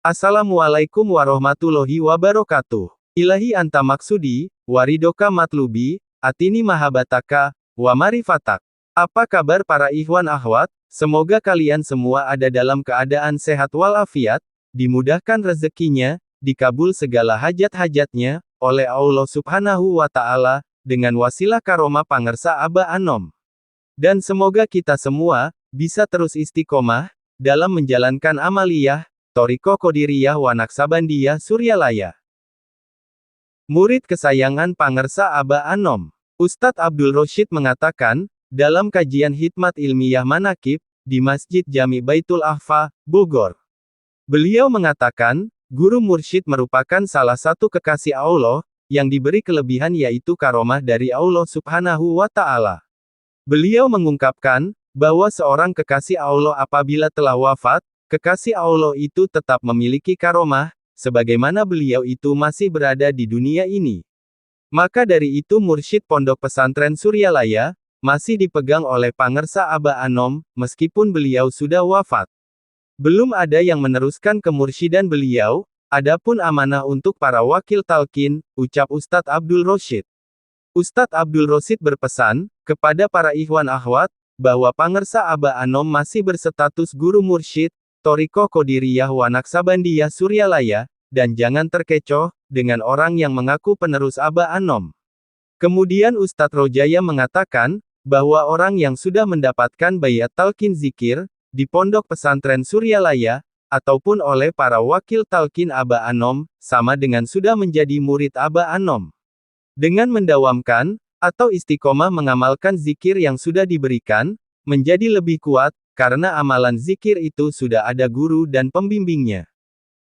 Assalamualaikum warahmatullahi wabarakatuh. Ilahi anta maksudi, waridoka matlubi, atini mahabataka, wa marifatak. Apa kabar para ikhwan akhwat? Semoga kalian semua ada dalam keadaan sehat walafiat, dimudahkan rezekinya, dikabul segala hajat-hajatnya, oleh Allah subhanahu wa ta'ala, dengan wasilah karomah pangersa Aba Anom. Dan semoga kita semua, bisa terus istiqomah, dalam menjalankan amaliyah, Thariqah Qadiriyah wa Naqsabandiyah Suryalaya. Murid kesayangan pangersa Aba Anom, Ustadz Abdul Rosyid mengatakan, dalam kajian Hikmat Ilmiyah Manaqib, di Masjid Jami Baitul Ahfa, Bogor. Beliau mengatakan, guru mursyid merupakan salah satu kekasih Allah, yang diberi kelebihan yaitu karomah dari Allah subhanahu wa ta'ala. Beliau mengungkapkan, bahwa seorang kekasih Allah apabila telah wafat, kekasih Allah itu tetap memiliki karomah, sebagaimana beliau itu masih berada di dunia ini. Maka dari itu mursyid Pondok Pesantren Suryalaya, masih dipegang oleh pangersa Aba Anom, meskipun beliau sudah wafat. Belum ada yang meneruskan kemursyidan beliau, adapun amanah untuk para wakil talqin, ucap Ustadz Abdul Rosyid. Ustadz Abdul Rosyid berpesan, kepada para ikhwan akhwat, bahwa pangersa Aba Anom masih berstatus guru mursyid, Thariqah Qadiriyah wa Naqsabandiyah Suryalaya, dan jangan terkecoh, dengan orang yang mengaku penerus Aba Anom. Kemudian Ustadz Rojaya mengatakan, bahwa orang yang sudah mendapatkan bayat talqin zikir, di Pondok Pesantren Suryalaya, ataupun oleh para wakil talqin Aba Anom, sama dengan sudah menjadi murid Aba Anom. Dengan mendawamkan, atau istiqomah mengamalkan zikir yang sudah diberikan, menjadi lebih kuat, karena amalan zikir itu sudah ada guru dan pembimbingnya.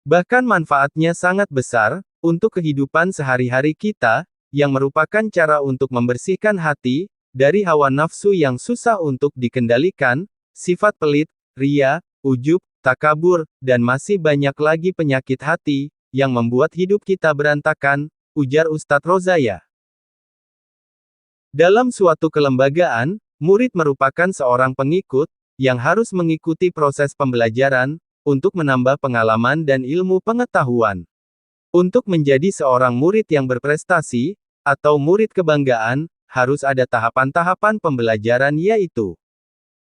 Bahkan manfaatnya sangat besar, untuk kehidupan sehari-hari kita, yang merupakan cara untuk membersihkan hati, dari hawa nafsu yang susah untuk dikendalikan, sifat pelit, ria, ujub, takabur, dan masih banyak lagi penyakit hati, yang membuat hidup kita berantakan, ujar Ustadz Rozaya. Dalam suatu kelembagaan, murid merupakan seorang pengikut, yang harus mengikuti proses pembelajaran, untuk menambah pengalaman dan ilmu pengetahuan. Untuk menjadi seorang murid yang berprestasi, atau murid kebanggaan, harus ada tahapan-tahapan pembelajaran yaitu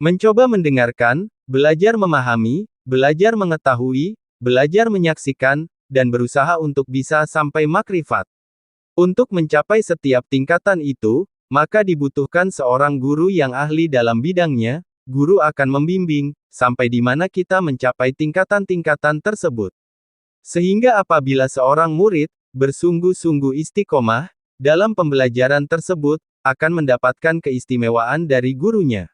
mencoba mendengarkan, belajar memahami, belajar mengetahui, belajar menyaksikan, dan berusaha untuk bisa sampai makrifat. Untuk mencapai setiap tingkatan itu, maka dibutuhkan seorang guru yang ahli dalam bidangnya. Guru akan membimbing, sampai di mana kita mencapai tingkatan-tingkatan tersebut. Sehingga apabila seorang murid, bersungguh-sungguh istiqomah, dalam pembelajaran tersebut, akan mendapatkan keistimewaan dari gurunya.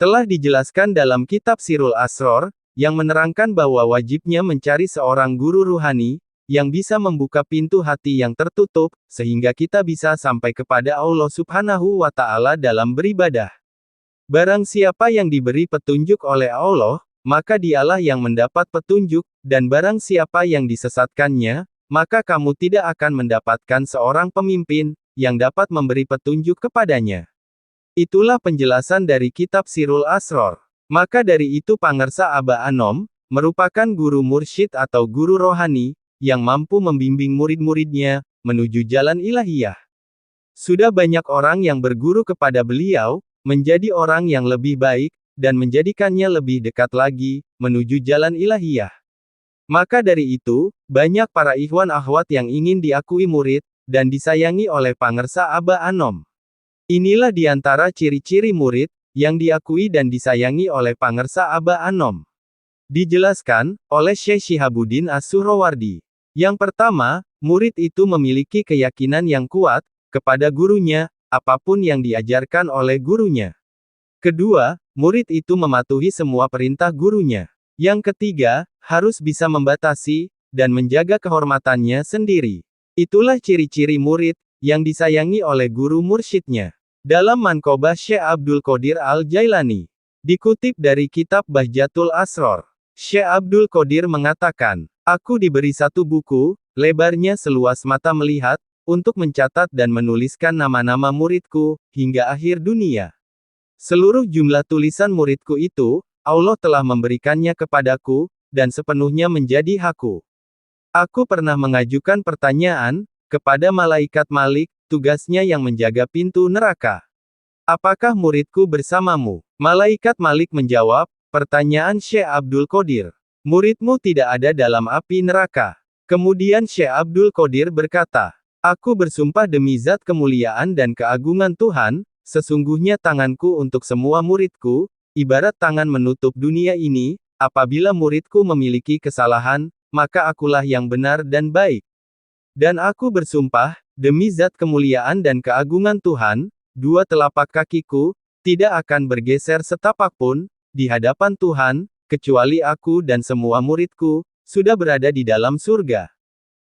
Telah dijelaskan dalam kitab Sirul Asror, yang menerangkan bahwa wajibnya mencari seorang guru ruhani, yang bisa membuka pintu hati yang tertutup, sehingga kita bisa sampai kepada Allah subhanahu wa ta'ala dalam beribadah. Barang siapa yang diberi petunjuk oleh Allah, maka dialah yang mendapat petunjuk, dan barang siapa yang disesatkannya, maka kamu tidak akan mendapatkan seorang pemimpin, yang dapat memberi petunjuk kepadanya. Itulah penjelasan dari kitab Sirul Asror. Maka dari itu pangersa Aba Anom, merupakan guru mursyid atau guru rohani, yang mampu membimbing murid-muridnya, menuju jalan ilahiyah. Sudah banyak orang yang berguru kepada beliau, menjadi orang yang lebih baik, dan menjadikannya lebih dekat lagi, menuju jalan ilahiyah. Maka dari itu, banyak para ikhwan akhwat yang ingin diakui murid, dan disayangi oleh pangersa Aba Anom. Inilah diantara ciri-ciri murid, yang diakui dan disayangi oleh pangersa Aba Anom. Dijelaskan, oleh Syekh Syihabuddin As-Suhrawardi. Yang pertama, murid itu memiliki keyakinan yang kuat, kepada gurunya, apapun yang diajarkan oleh gurunya. Kedua, murid itu mematuhi semua perintah gurunya. Yang ketiga, harus bisa membatasi, dan menjaga kehormatannya sendiri. Itulah ciri-ciri murid, yang disayangi oleh guru mursyidnya. Dalam Manqobah Syekh Abdul Qadir Al-Jailani. Dikutip dari kitab Bahjatul Asror. Syekh Abdul Qadir mengatakan, aku diberi satu buku, lebarnya seluas mata melihat, untuk mencatat dan menuliskan nama-nama muridku, hingga akhir dunia. Seluruh jumlah tulisan muridku itu, Allah telah memberikannya kepadaku, dan sepenuhnya menjadi hakku. Aku pernah mengajukan pertanyaan kepada malaikat Malik, tugasnya yang menjaga pintu neraka. Apakah muridku bersamamu? Malaikat Malik menjawab, pertanyaan Syekh Abdul Qadir. Muridmu tidak ada dalam api neraka. Kemudian Syekh Abdul Qadir berkata, aku bersumpah demi zat kemuliaan dan keagungan Tuhan, sesungguhnya tanganku untuk semua muridku, ibarat tangan menutup dunia ini, apabila muridku memiliki kesalahan, maka akulah yang benar dan baik. Dan aku bersumpah, demi zat kemuliaan dan keagungan Tuhan, dua telapak kakiku, tidak akan bergeser setapak pun, di hadapan Tuhan, kecuali aku dan semua muridku, sudah berada di dalam surga.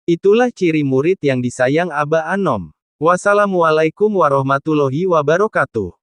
Itulah ciri murid yang disayang Aba Anom. Wassalamualaikum warahmatullahi wabarakatuh.